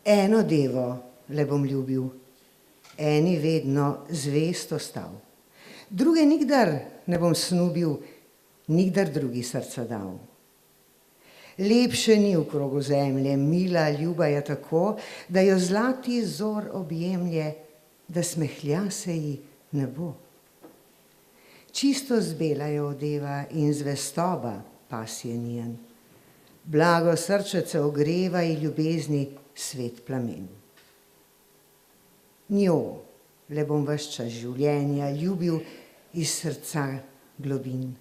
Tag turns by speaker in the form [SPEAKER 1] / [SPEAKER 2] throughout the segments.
[SPEAKER 1] Eno devo le bom ljubil, eni vedno zvest ostal. Druge nikdar ne bom snubil, nikdar drugi srca dal. Lepše ni v krogu zemlje, mila ljuba je tako, da jo zlati zor objemlje, da smehlja se ji ne bo. Čisto zbela jo odeva in zvestoba pas je njen. Blago srčece ogreva in ljubezni svet plamen. Njo le bom ves čas življenja ljubil iz srca globin.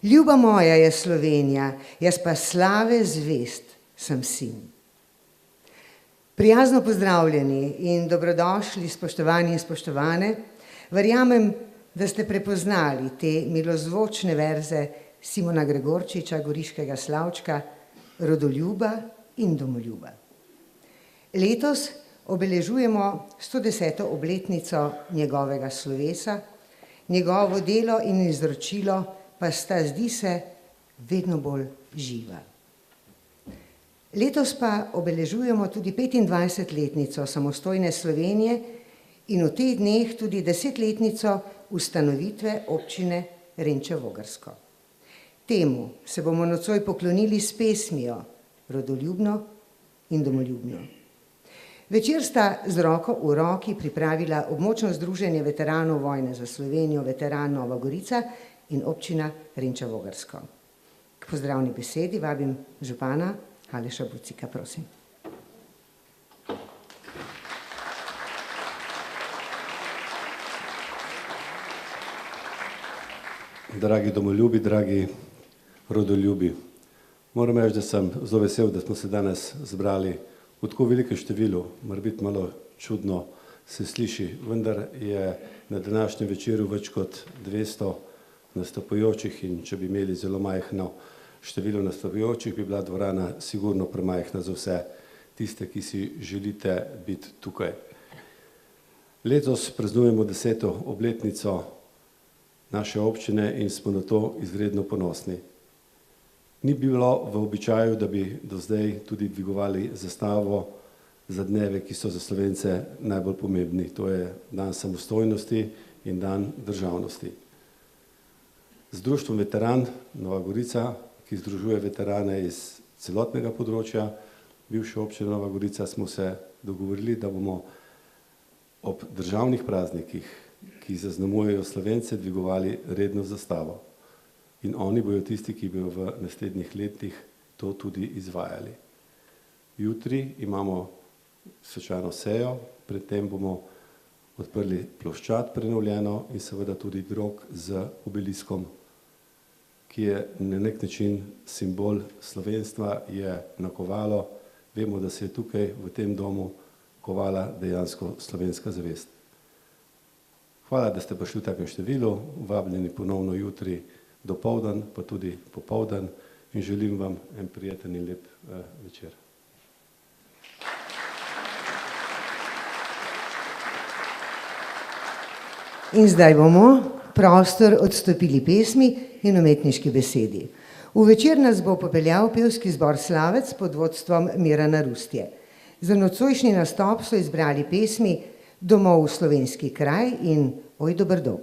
[SPEAKER 1] Ljuba moja je Slovenija, jaz pa slave zvest sem sin. Prijazno pozdravljeni in dobrodošli, spoštovani in spoštovane. Verjamem, da ste prepoznali te milozvočne verze Simona Gregorčiča, goriškega slavčka, rodoljuba in domoljuba. Letos obeležujemo 110. obletnico njegovega slovesa, njegovo delo in izročilo pa sta, zdi se, vedno bolj živa. Letos pa obeležujemo tudi 25-letnico samostojne Slovenije in v teh dneh tudi 10-letnico ustanovitve občine Renče-Vogrsko. Temu se bomo nocoj poklonili s pesmijo Rodoljubno in domoljubno. Večer sta z roko v roki pripravila območno združenje veteranov vojne za Slovenijo, veteran Nova Gorica in občina Renče-Vogrsko. K pozdravni besedi vabim župana Aleša Bucika, prosim.
[SPEAKER 2] Dragi domoljubi, dragi rodoljubi, moram reči, da sem zelo vesel, da smo se danes zbrali v tako velikem številu, morebiti malo čudno se sliši, vendar je na današnjem večeru več kot 200 nastopajočih in če bi imeli zelo majhno število nastopajočih, bi bila dvorana sigurno premajhna za vse tiste, ki si želite biti tukaj. Letos praznujemo 10. obletnico naše občine in smo na to izredno ponosni. Ni bilo v običaju, da bi do zdaj tudi dvigovali zastavo za dneve, ki so za Slovence najbolj pomembni. To je dan samostojnosti in dan državnosti. Z društvom Veteran Nova Gorica, ki združuje veterane iz celotnega področja bivše občine Nova Gorica, smo se dogovorili, da bomo ob državnih praznikih, ki zaznamujejo Slovence, dvigovali redno zastavo. In oni bojo tisti, ki bojo v naslednjih letih to tudi izvajali. Jutri imamo svečano sejo, predtem bomo odprli ploščad prenovljeno in seveda tudi drog z obeliskom, ki je na nek način simbol slovenstva, je nakovalo. Vemo, da se je tukaj v tem domu kovala dejansko slovenska zavest. Hvala, da ste prišli v takem številu, vabljeni ponovno jutri dopoldan, pa tudi popoldan in želim vam en prijeten in lep večer.
[SPEAKER 1] In zdaj bomo prostor odstopili pesmi in umetniški besedi. V večer nas bo popeljal pevski zbor Slavec pod vodstvom Mirana Rustje. Za nocojšnji nastop so izbrali pesmi Domov v slovenski kraj in Oj dober dob.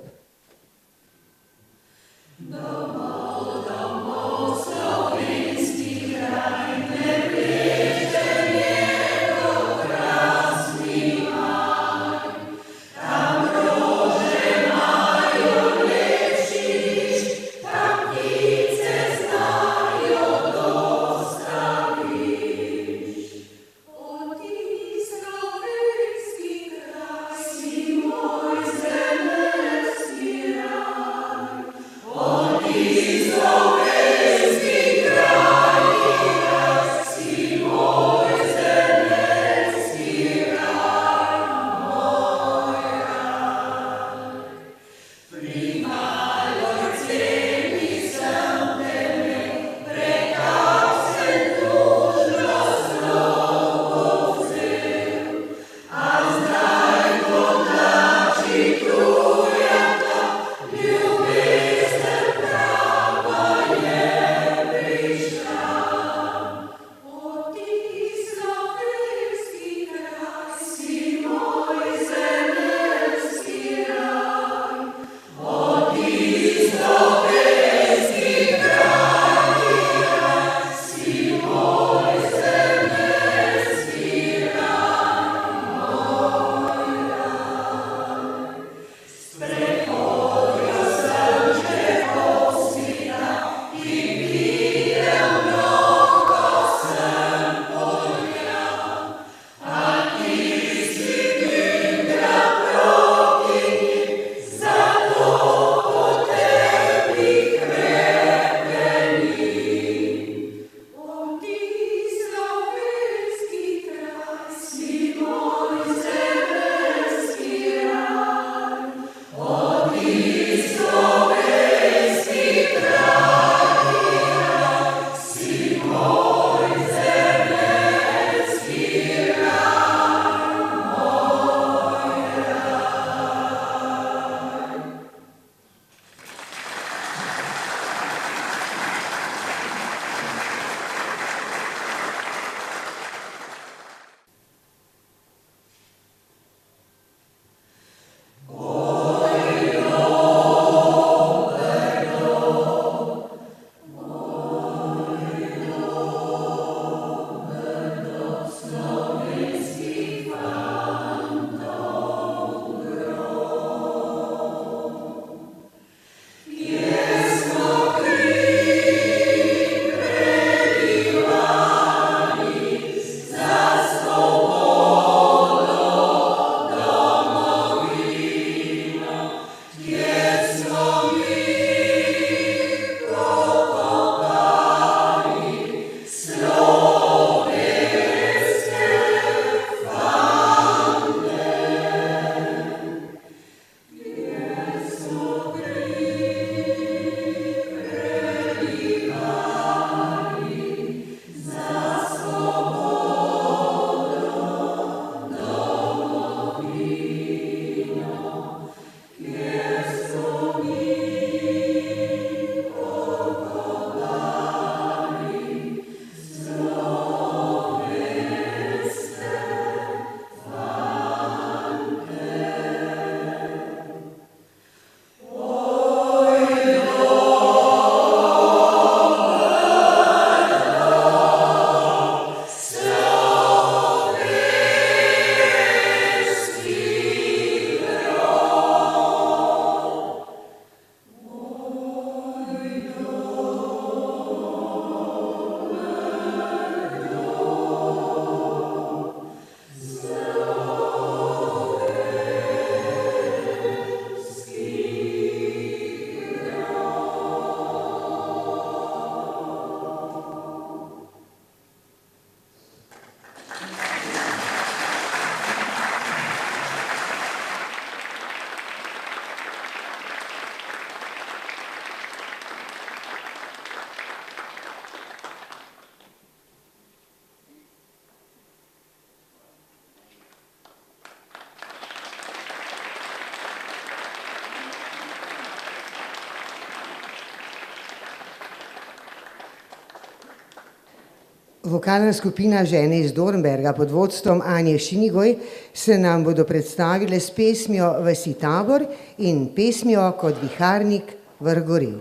[SPEAKER 1] Vokalna skupina Žene iz Dornberga pod vodstvom Anje Šinigoj se nam bodo predstavile s pesmijo Vasi Tabor in pesmijo Kot viharnik vrh gori.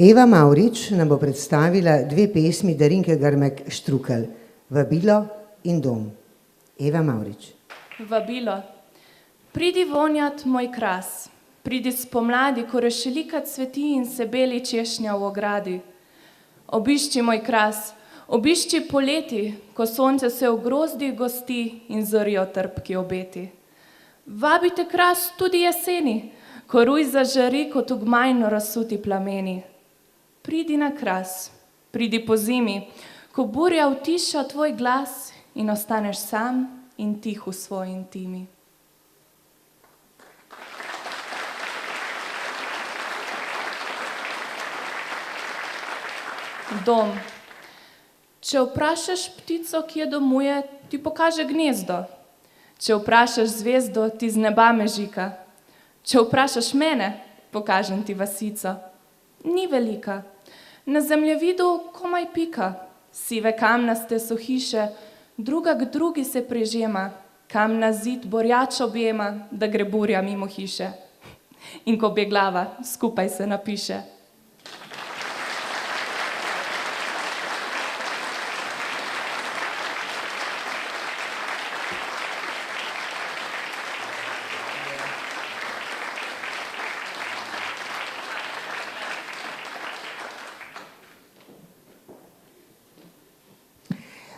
[SPEAKER 1] Eva Mavrič nam bo predstavila dve pesmi Darinke Grmek Štrukelj, Vabilo in Dom. Eva Mavrič.
[SPEAKER 3] Vabilo. Pridi vonjat moj kras, pridi spomladi, ko rešelika cveti in se beli češnja v ogradi. Obišči moj kras, obišči poleti, ko sonce se v grozdi gosti in zorijo trpki obeti. Vabite kras tudi jeseni, ko ruj zažari kot v gmajno razsuti plameni. Pridi na kras, pridi po zimi, ko burja utiša tvoj glas in ostaneš sam in tih v svoji intimi. Dom. Če vprašaš ptico, ki je domuje, ti pokaže gnezdo. Če vprašaš zvezdo, ti z neba mežika. Če vprašaš mene, pokažem ti vasico. Ni velika. Na zemljevidu komaj pika. Sive kamnaste so hiše, druga k drugi se prežema, kamna zid borjač objema, da gre burja mimo hiše. In ko bje glava, skupaj se napiše.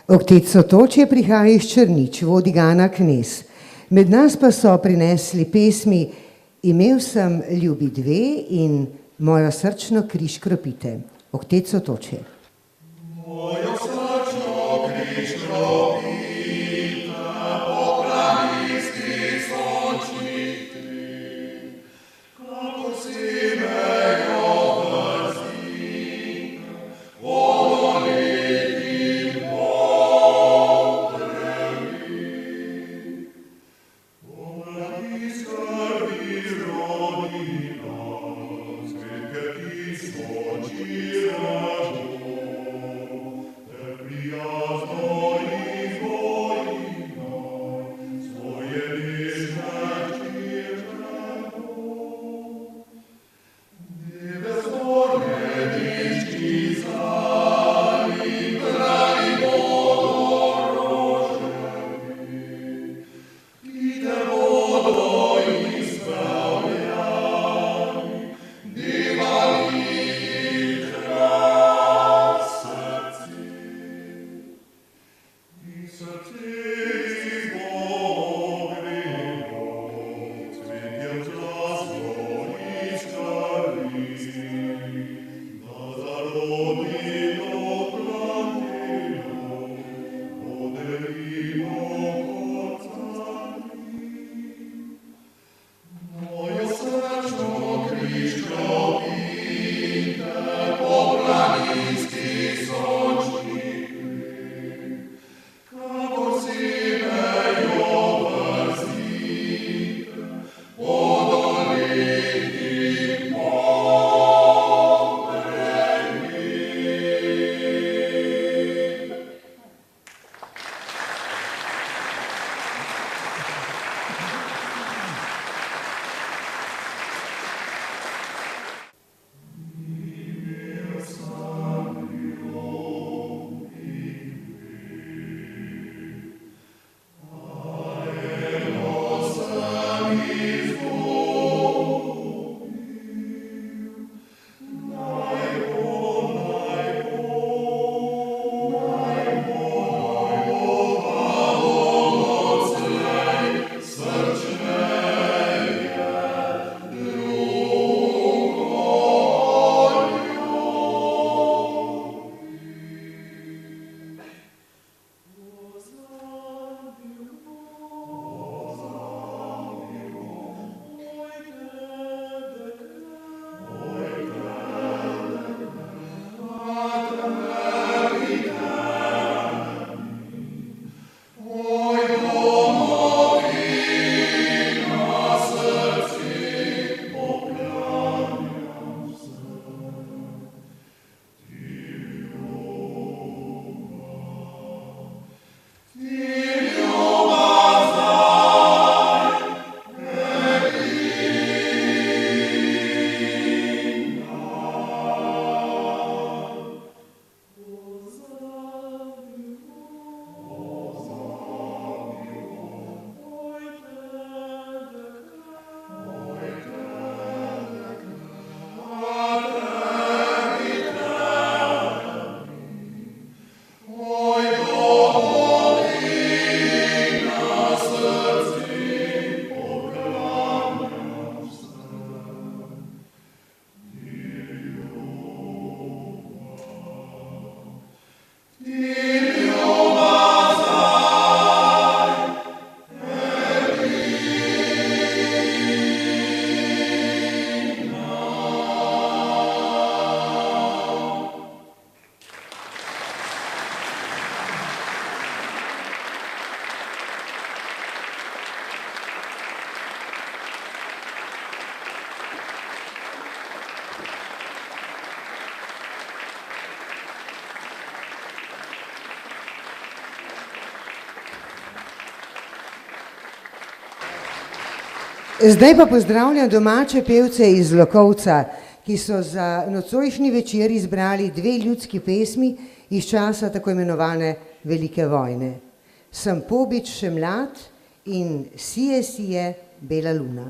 [SPEAKER 1] Oktec Sotočje prihaja iz Črnič, vodi ga Ana Knez. Med nas pa so prinesli pesmi Imel sem ljubi dve in Mojo srčno kri škropite. Oktec Sotočje.
[SPEAKER 4] Mojo srčno kri škropite, po planisti sončniti, kako si mejo vrsti,
[SPEAKER 1] Zdaj pa pozdravljam domače pevce iz Lokovca, ki so za nocojšnji večer izbrali 2 ljudski pesmi iz časa tako imenovane Velike vojne. Sem pobič še mlad in sije, sije, bela luna.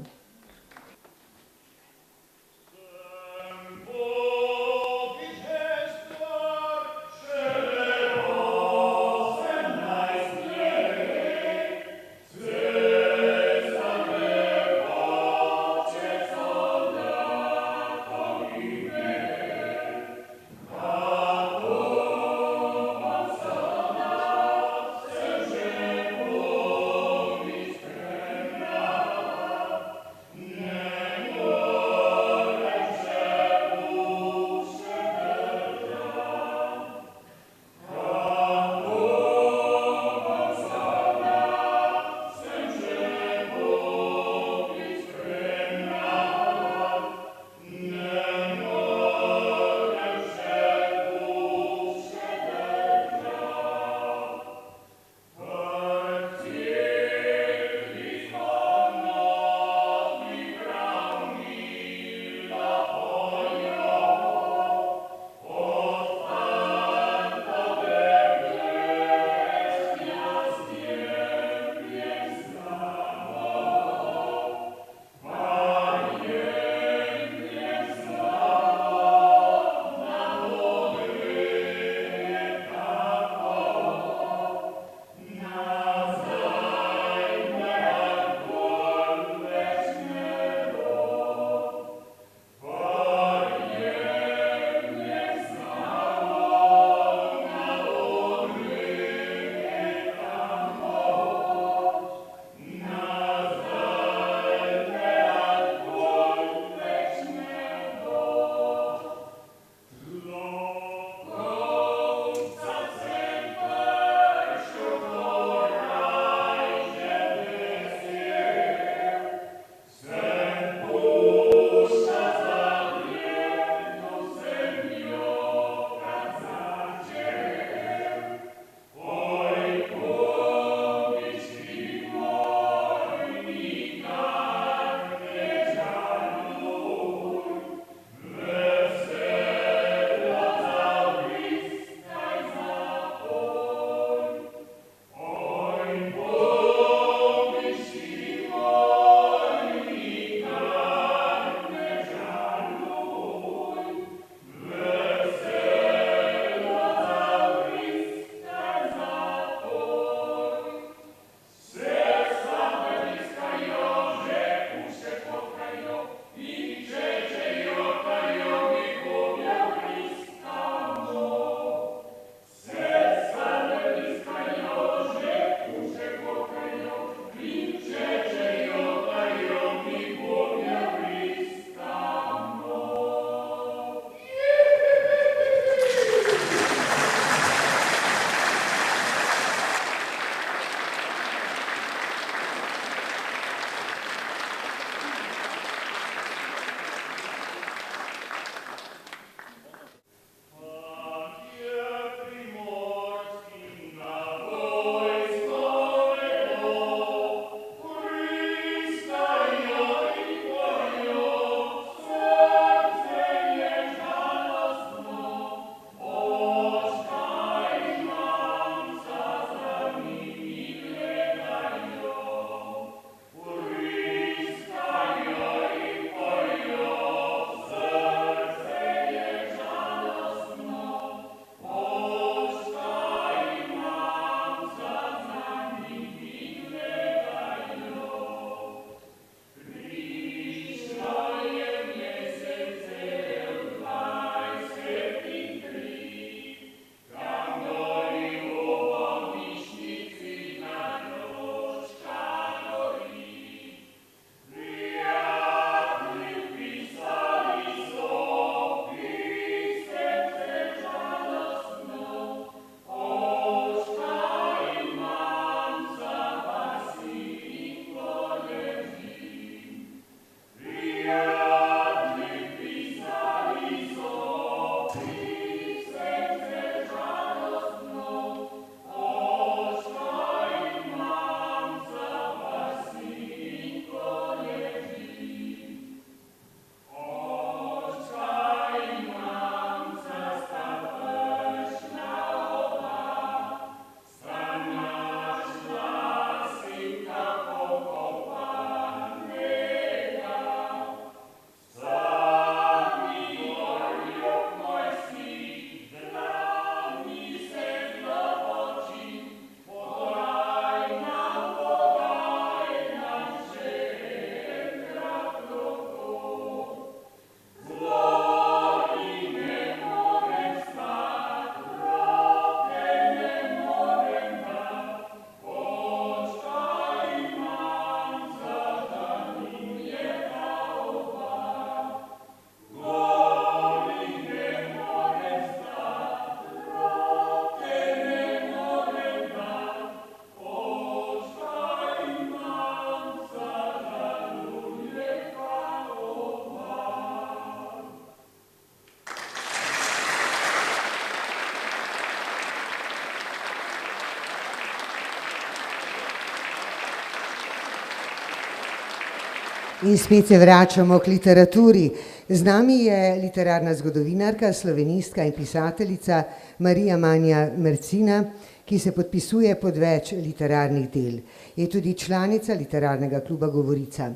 [SPEAKER 1] In spet se vračamo k literaturi. Z nami je literarna zgodovinarka, slovenistka in pisateljica Marija Manja Mercina, ki se podpisuje pod več literarnih del. Je tudi članica literarnega kluba Govorica.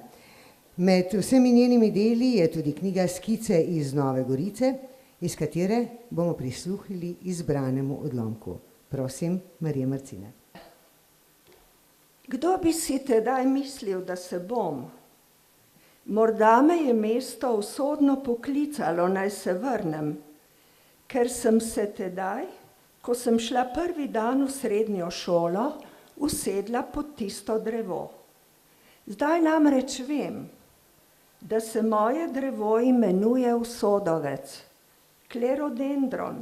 [SPEAKER 1] Med vsemi njenimi deli je tudi knjiga Skice iz Nove Gorice, iz katere bomo prisluhnili izbranemu odlomku. Prosim, Marija Mercina.
[SPEAKER 5] Kdo bi si tedaj mislil, da se bom? Morda me je mesto usodno poklicalo, naj se vrnem, ker sem se tedaj, ko sem šla prvi dan v srednjo šolo, usedla pod tisto drevo. Zdaj namreč vem, da se moje drevo imenuje usodovec, klerodendron.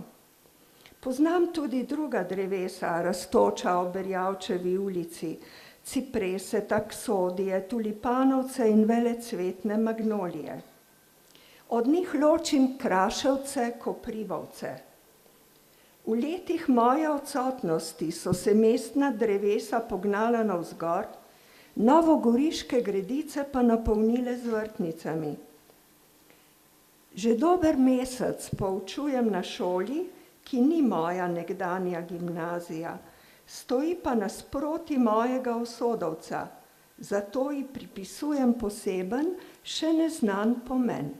[SPEAKER 5] Poznam tudi druga drevesa, rastoča ob Erjavčevi ulici, ciprese, taksodije, tulipanovce in velecvetne magnolije. Od njih ločim kraševce, koprivovce. V letih moje odsotnosti so se mestna drevesa pognala navzgor, novogoriške gredice pa napolnile z vrtnicami. Že dober mesec poučujem na šoli, ki ni moja nekdanja gimnazija, stoji pa nasproti mojega usodovca, zato ji pripisujem poseben, še neznan pomen.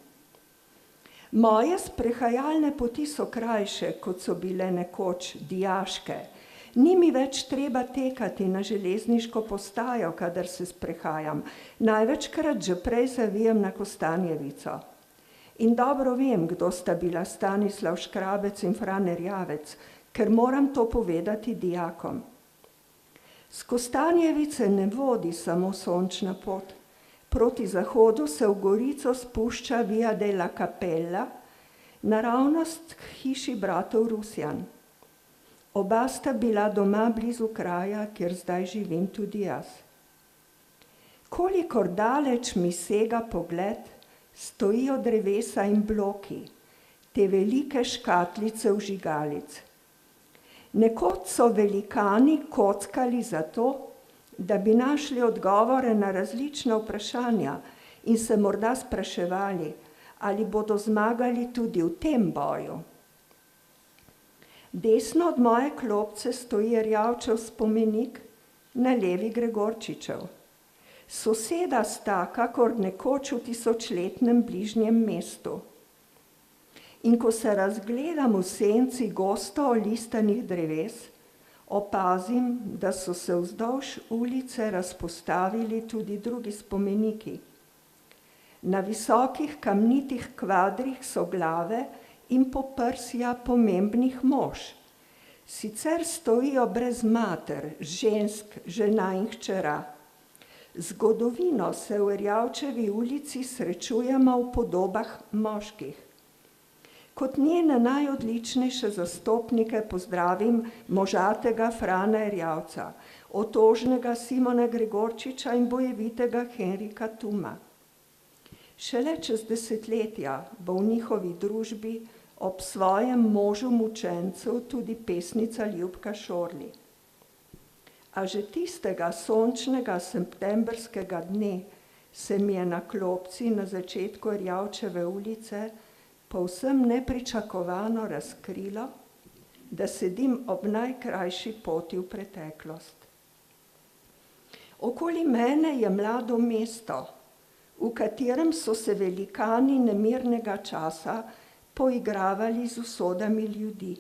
[SPEAKER 5] Moje sprehajalne poti so krajše, kot so bile nekoč dijaške. Ni mi več treba tekati na železniško postajo, kadar se sprehajam. Največkrat že prej zavijem na Kostanjevico. In dobro vem, kdo sta bila Stanislav Škrabec in Fran Erjavec, ker moram to povedati dijakom. S Kostanjevice ne vodi samo sončna pot. Proti zahodu se v Gorico spušča Via della Cappella, naravnost k hiši bratov Rusjan. Oba sta bila doma blizu kraja, kjer zdaj živim tudi jaz. Kolikor daleč mi sega pogled, stojijo drevesa in bloki, te velike škatlice vžigalic. Nekoč so velikani kockali zato, da bi našli odgovore na različna vprašanja in se morda spraševali, ali bodo zmagali tudi v tem boju. Desno od moje klopce stoji Erjavčev spomenik, na levi Gregorčičev. Soseda sta, kakor nekoč v tisočletnem bližnjem mestu. In ko se razgledam v senci gosto olistanih dreves, opazim, da so se vzdolž ulice razpostavili tudi drugi spomeniki. Na visokih kamnitih kvadrih so glave in poprsja pomembnih mož. Sicer stojijo brez mater, žensk, žena in hčera. Zgodovino se v Erjavčevi ulici srečujemo v podobah moških. Kot njene najodličnejše zastopnike pozdravim možatega Frana Erjavca, otožnega Simona Gregorčiča in bojevitega Henrika Tuma. Šele čez desetletja bo v njihovi družbi ob svojem možu mučencu tudi pesnica Ljubka Šorli. A že tistega sončnega septembrskega dne se mi je na klopci na začetku Erjavčeve ulice povsem nepričakovano razkrilo, da sedim ob najkrajši poti v preteklost. Okoli mene je mlado mesto, v katerem so se velikani nemirnega časa poigravali z usodami ljudi.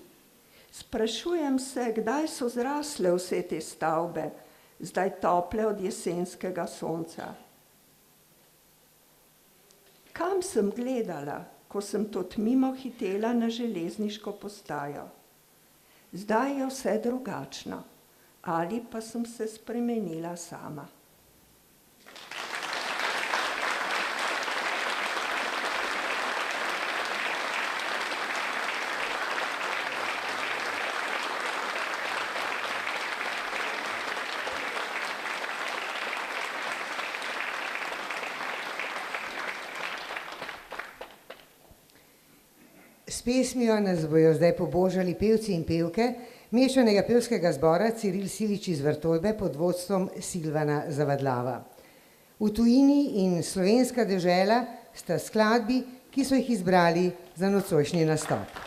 [SPEAKER 5] Sprašujem se, kdaj so zrasle vse te stavbe, zdaj tople od jesenskega sonca. Kam sem gledala, ko sem tot mimo hitela na železniško postajo? Zdaj je vse drugačno, ali pa sem se spremenila sama.
[SPEAKER 1] S pesmijo nas bojo zdaj pobožali pevci in pevke mešanega pevskega zbora Ciril Silič iz Vrtojbe pod vodstvom Silvana Zavadlava. V tujini in Slovenska dežela sta skladbi, ki so jih izbrali za nocojšnji nastop.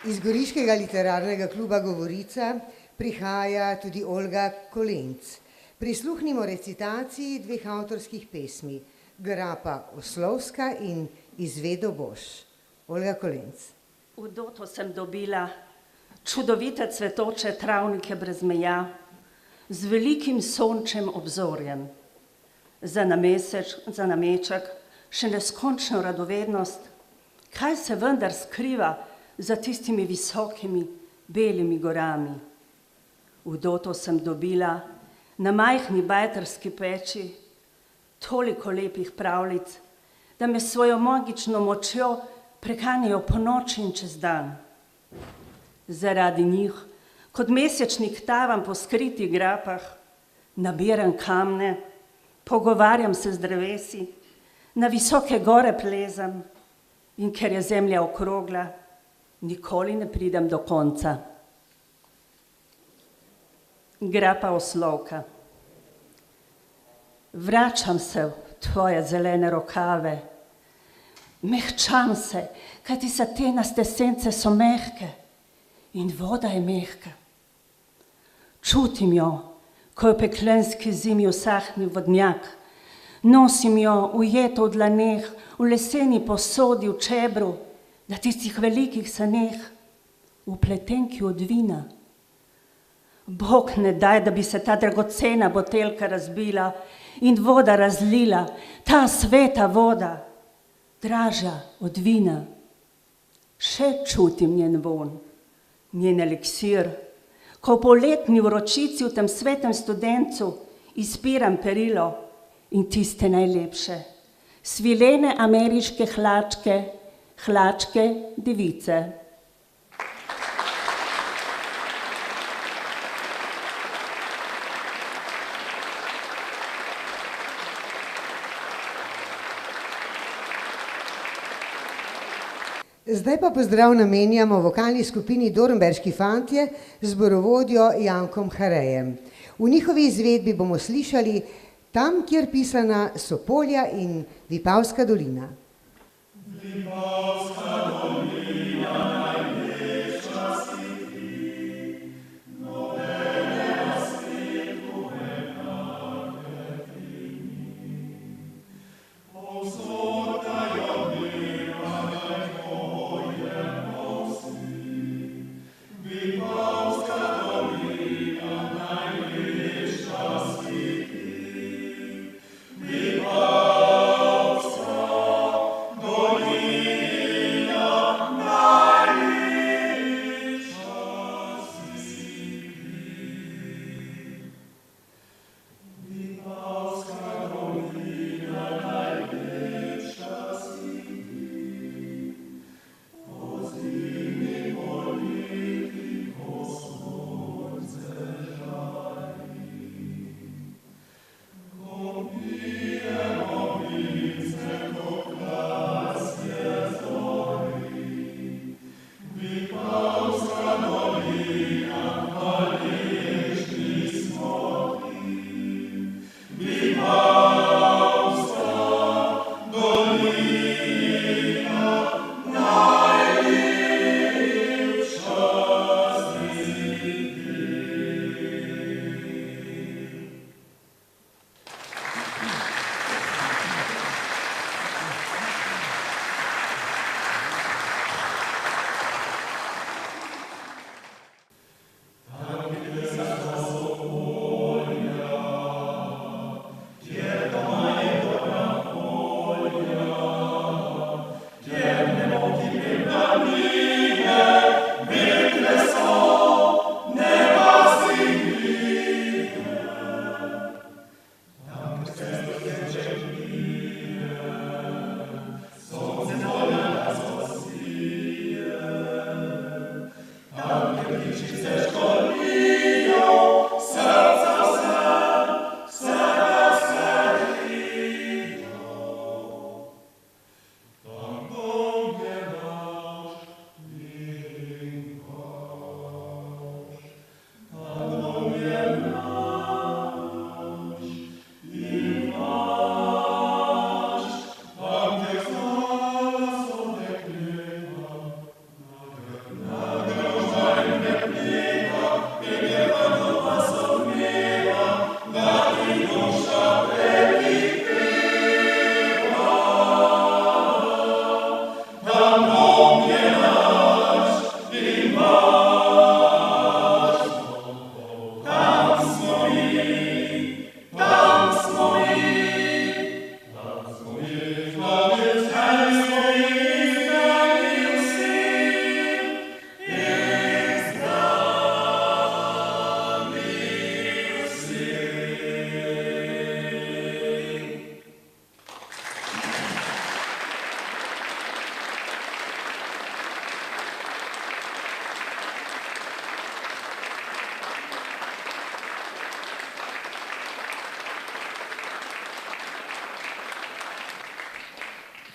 [SPEAKER 1] Iz Goriškega literarnega kluba Govorica prihaja tudi Olga Kolenc. Prisluhnimo recitaciji dveh avtorskih pesmi, Grapa Oslovska in Izvedo boš. Olga Kolenc.
[SPEAKER 6] V doto sem dobila čudovite cvetoče travnike brez meja, z velikim sončem obzorjem. Za nameček še neskončno radovednost, kaj se vendar skriva za tistimi visokimi, belimi gorami. V doto sem dobila na majhni bajterski peči toliko lepih pravljic, da me svojo magično močjo preganjajo po noči in čez dan. Zaradi njih, kot mesečnik tavam po skritih grapah, nabiram kamne, pogovarjam se z drevesi, na visoke gore plezam in ker je zemlja okrogla, nikoli ne pridem do konca. Grapa oslovka. Vračam se v tvoje zelene rokave, mehčam se, kajti satenaste sence so mehke in voda je mehka. Čutim jo, ko je v peklenski zimi usahnil vodnjak, nosim jo ujeto v dlaneh, v leseni posodi, v čebru, na tistih velikih saneh, v pletenki od vina. Bog ne daj, da bi se ta dragocena boteljka razbila in voda razlila, ta sveta voda, dražja od vina. Še čutim njen von, njen eliksir, ko v poletni vročici v tem svetem studencu izpiram perilo in tiste najlepše, svilene ameriške hlačke, hlačke device.
[SPEAKER 1] Zdaj pa pozdrav namenjamo vokalni skupini Dornberški fantje z zborovodjo Jankom Harejem. V njihovi izvedbi bomo slišali Tam, kjer pisana so polja in Vipavska dolina.
[SPEAKER 4] Vipavska dolina najlepša si ti, nobene na svetu enake ti ni. Povzor dajo dneva naj tvoje nosi, Vipavska dolina najlepša si ti. Vipavska dolina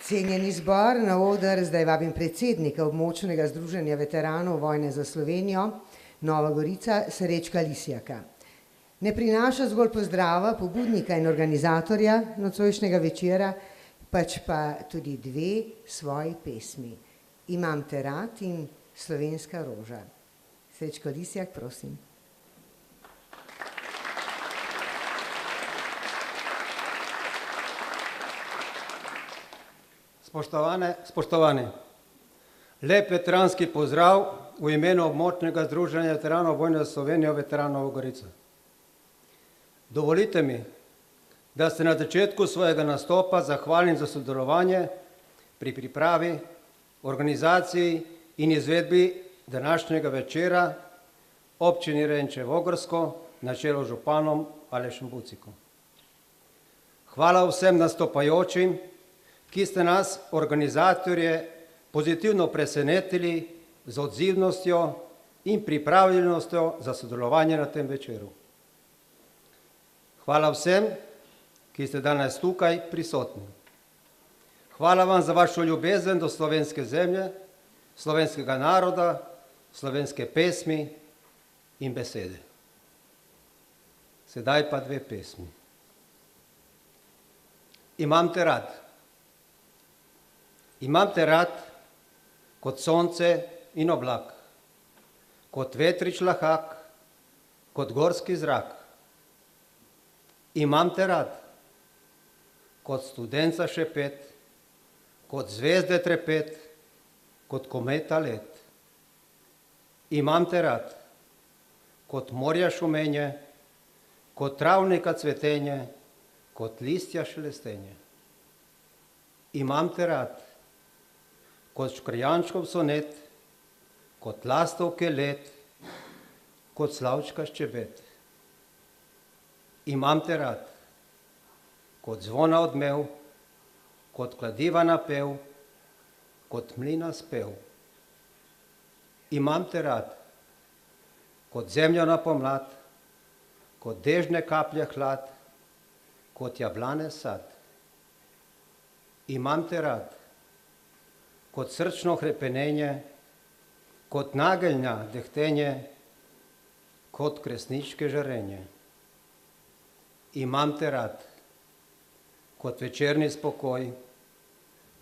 [SPEAKER 1] Cenjeni zbor, na oder zdaj vabim predsednika Območnega združenja veteranov vojne za Slovenijo, Nova Gorica, Srečka Lisjaka. Ne prinaša zgolj pozdrava pobudnika in organizatorja nocojšnjega večera, pač pa tudi dve svoji pesmi. Imam te rad in Slovenska roža. Srečko Lisjak, prosim.
[SPEAKER 7] Spoštovani, lep veteranski pozdrav v imenu Območnega združenja veteranov vojne za Slovenijo, veteranov Nova Gorica. Dovolite mi, da se na začetku svojega nastopa zahvalim za sodelovanje pri pripravi, organizaciji in izvedbi današnjega večera občini Renče Vogrsko na čelu z županom Alešem Bucikom. Hvala vsem nastopajočim, ki ste nas, organizatorje, pozitivno presenetili z odzivnostjo in pripravljenostjo za sodelovanje na tem večeru. Hvala vsem, ki ste danes tukaj prisotni. Hvala vam za vašo ljubezen do slovenske zemlje, slovenskega naroda, slovenske pesmi in besede. Sedaj pa dve pesmi. Imam te rad. Imam te rad kot sonce in oblak, kot vetrič lahak, kot gorski zrak. Imam te rad kot studenca šepet, kot zvezde trepet, kot kometa let. Imam te rad kot morja šumenje, kot travnika cvetenje, kot listja šelestenje. Imam te rad kot škrjančkov sonet, kot lastovke let, kot slavčka ščebet. Imam te rad kot zvona odmev, kot kladiva napev, kot mlina spev. Imam te rad kot zemljo na pomlad, kot dežne kaplje hlad, kot jablane sad. Imam te rad kot srčno hrepenenje, kot nageljna dehtenje, kot kresničke žarenje. Imam te rad kot večerni spokoj,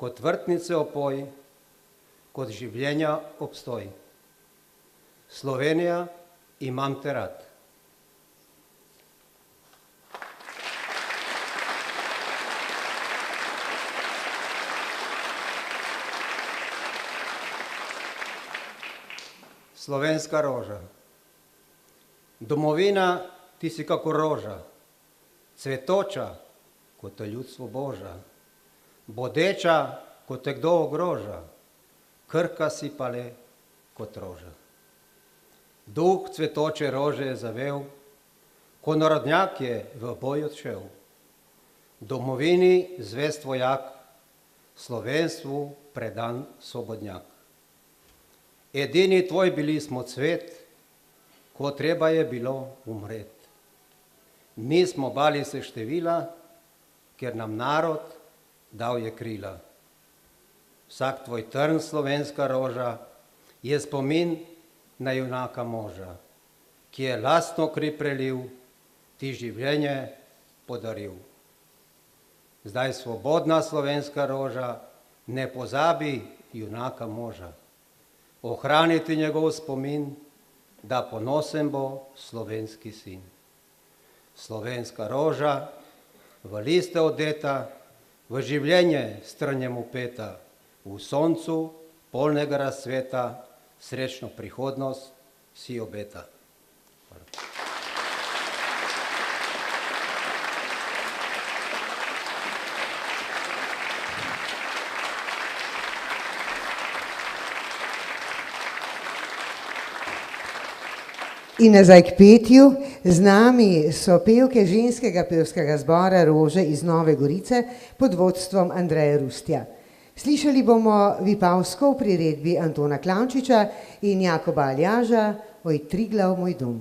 [SPEAKER 7] kot vrtnice opoj, kot življenja obstoj. Slovenija, imam te rad. Slovenska roža. Domovina, ti si kako roža, cvetoča, kot te ljudstvo boža, bodeča, kot te kdo ogroža, krhka si pa le kot roža. Duh cvetoče rože je zavel, ko narodnjak je v boj odšel. Domovini zvest vojak, slovenstvu predan svobodnjak. Edini tvoj bili smo cvet, ko treba je bilo umret. Nismo bali se števila, ker nam narod dal je krila. Vsak tvoj trn, slovenska roža, je spomin na junaka moža, ki je lastno kri prelil, ti življenje podaril. Zdaj svobodna slovenska roža ne pozabi junaka moža. Ohraniti njegov spomin, da ponosen bo slovenski sin. Slovenska roža, v liste odeta, v življenje strnjem upeta, v soncu polnega razcveta, srečno prihodnost si obeta.
[SPEAKER 1] In nazaj k petju. Z nami so pevke ženskega pevskega zbora Rože iz Nove Gorice pod vodstvom Andreja Rustja. Slišali bomo Vipavsko v priredbi Antona Klančiča in Jakoba Aljaža Oj Triglav moj dom.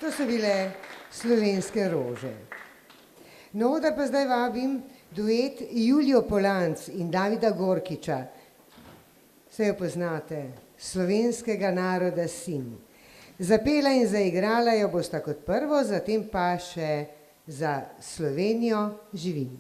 [SPEAKER 1] To so bile Slovenske rože. No, da pa zdaj vabim duet Julijo Polanc in Davida Gorkiča. Saj jo poznate, slovenskega naroda sin. Zapela in zaigrala jo bosta kot prvo, zatem pa še Za Slovenijo živim.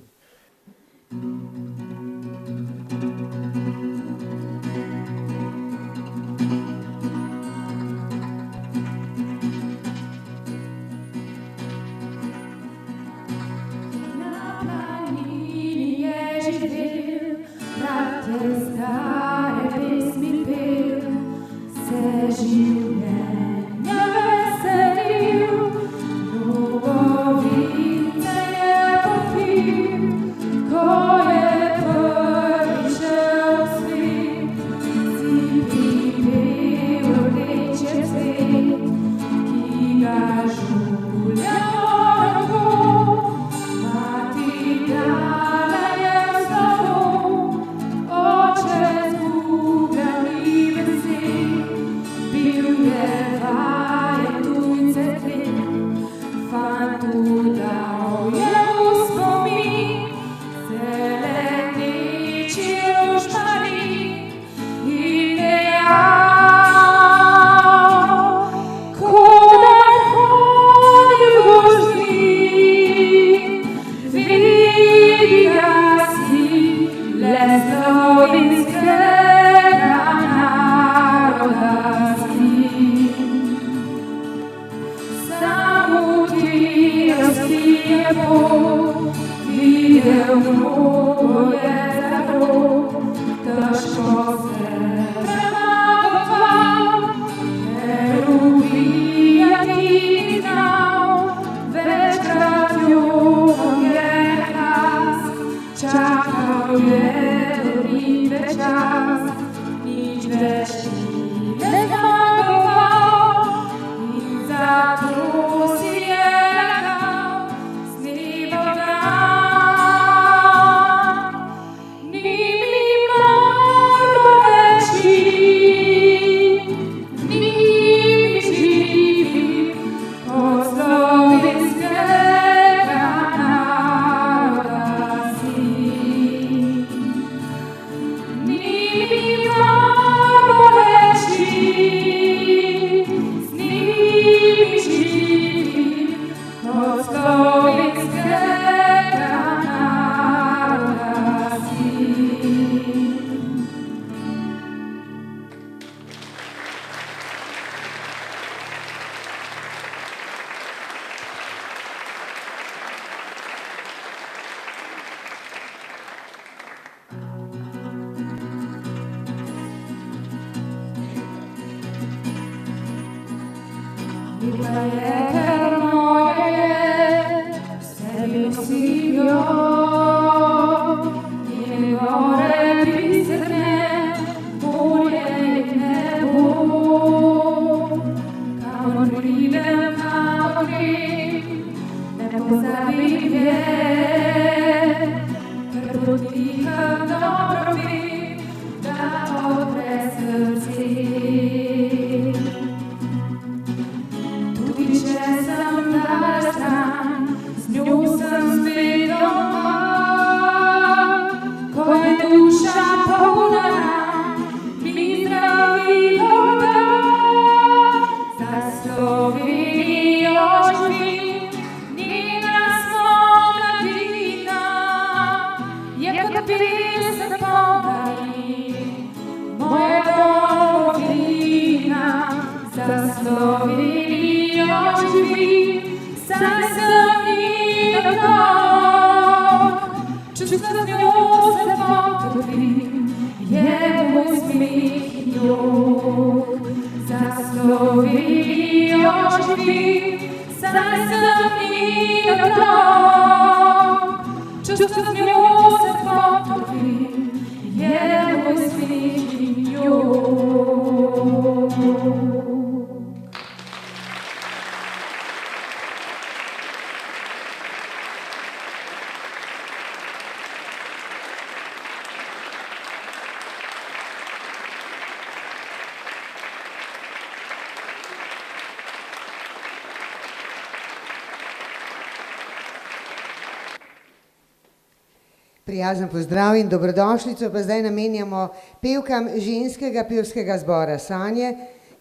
[SPEAKER 1] Prijazen pozdrav in dobrodošlico pa zdaj namenjamo pevkam ženskega pevskega zbora Sanje,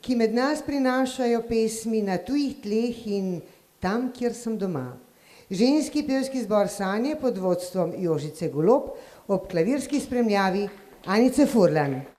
[SPEAKER 1] ki med nas prinašajo pesmi Na tujih tleh in Tam, kjer sem doma. Ženski pevski zbor Sanje pod vodstvom Jožice Golob ob klavirski spremljavi Anice Furlan.
[SPEAKER 4] Daleč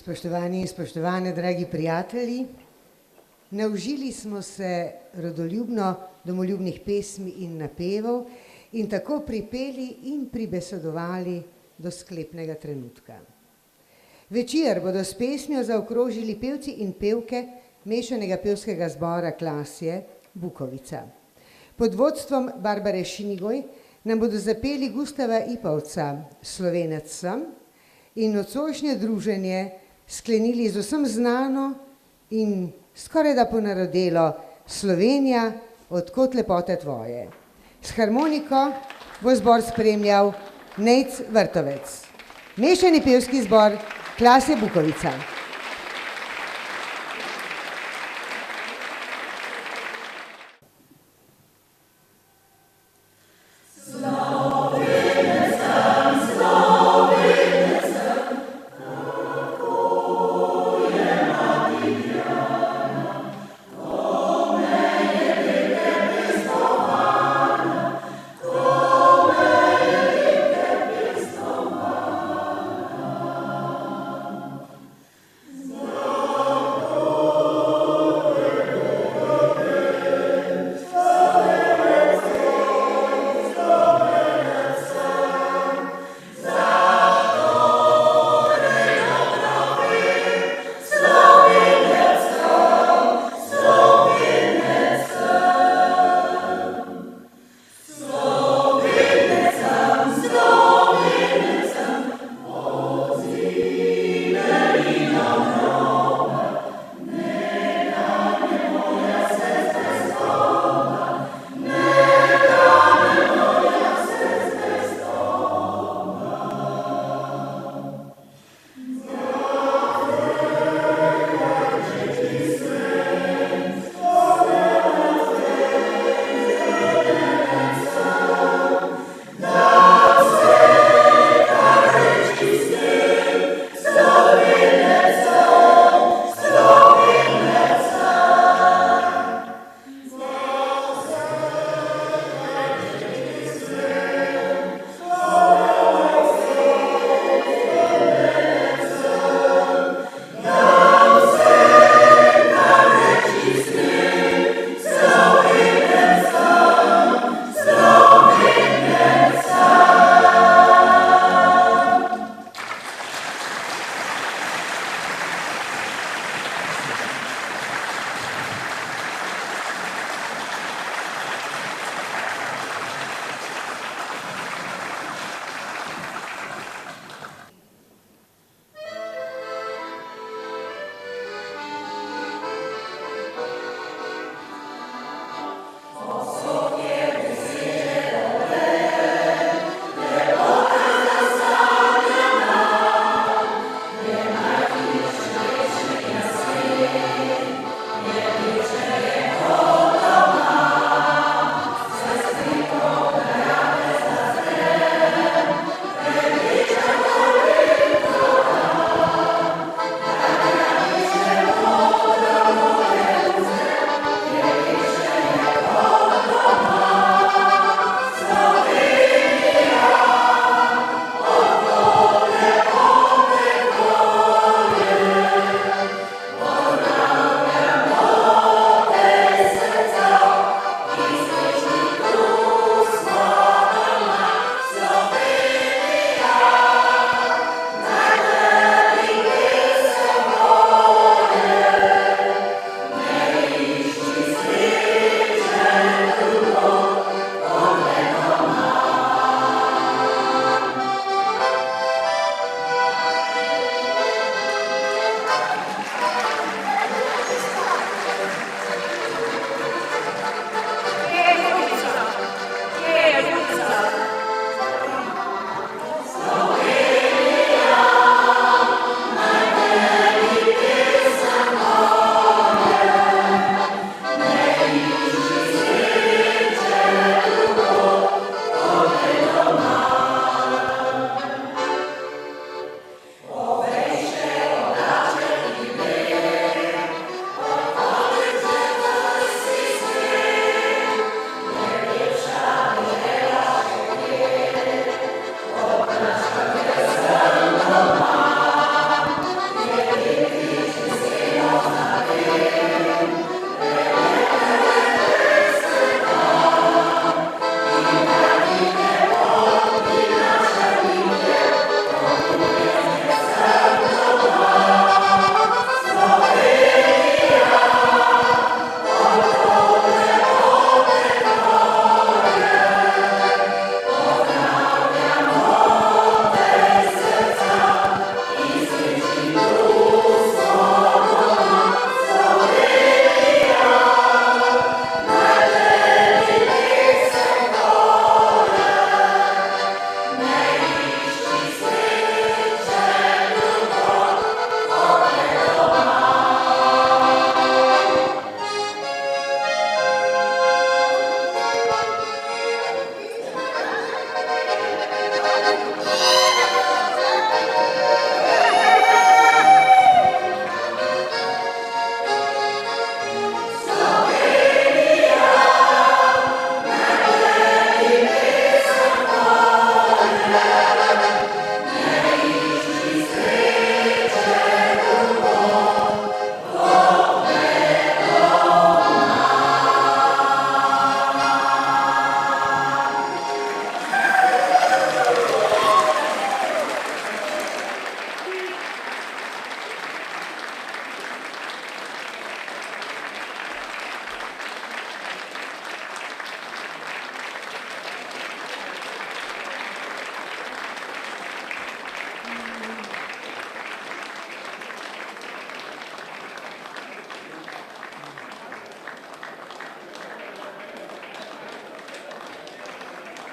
[SPEAKER 1] Spoštovani in spoštovane, dragi prijatelji, naužili smo se rodoljubno domoljubnih pesmi in napevov in tako pripeli in pribesedovali do sklepnega trenutka. Večer bodo s pesmijo zaokrožili pevci in pevke mešanega pevskega zbora Klasje Bukovica. Pod vodstvom Barbare Šinigoj nam bodo zapeli Gustava Ipavca Slovenec sem in nocojšnje druženje sklenili z vsem znano in skorajda ponarodelo Slovenija, odkot lepote tvoje. S harmoniko bo zbor spremljal Nejc Vrtovec. Mešani pevski zbor Klasje Bukovica.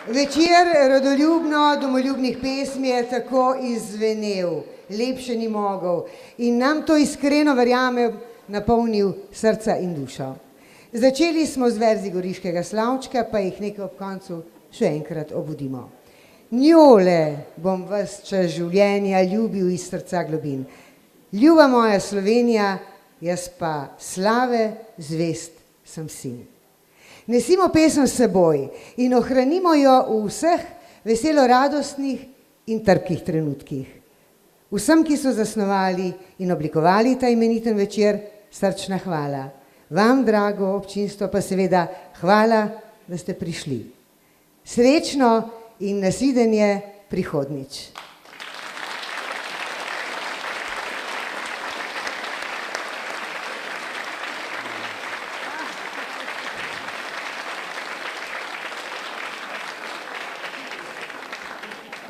[SPEAKER 1] Večer rodoljubno domoljubnih pesmi je tako izzvenel, lepše ni mogel in nam to iskreno verjamem napolnil srca in dušo. Začeli smo z verzi Goriškega Slavčka, pa jih nekaj ob koncu še enkrat obudimo. Njole bom ves čas življenja ljubil iz srca globin. Ljuba moja Slovenija, jaz pa slave zvest sem sin. Nesimo pesem s seboj in ohranimo jo v vseh veselo radostnih in trpkih trenutkih. Vsem, ki so zasnovali in oblikovali ta imeniten večer, srčna hvala. Vam, drago občinstvo, pa seveda hvala, da ste prišli. Srečno in nasvidenje prihodnjič.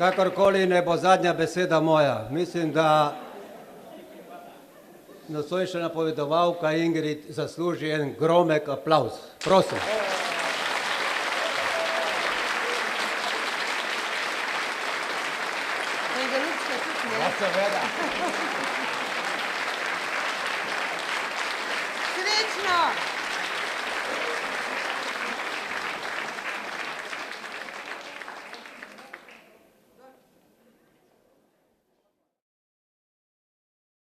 [SPEAKER 7] Kakorkoli ne bo zadnja beseda moja. Mislim, da nocojšnja napovedovalka Ingrid zasluži en gromek aplavz. Prosim.
[SPEAKER 1] Srečno!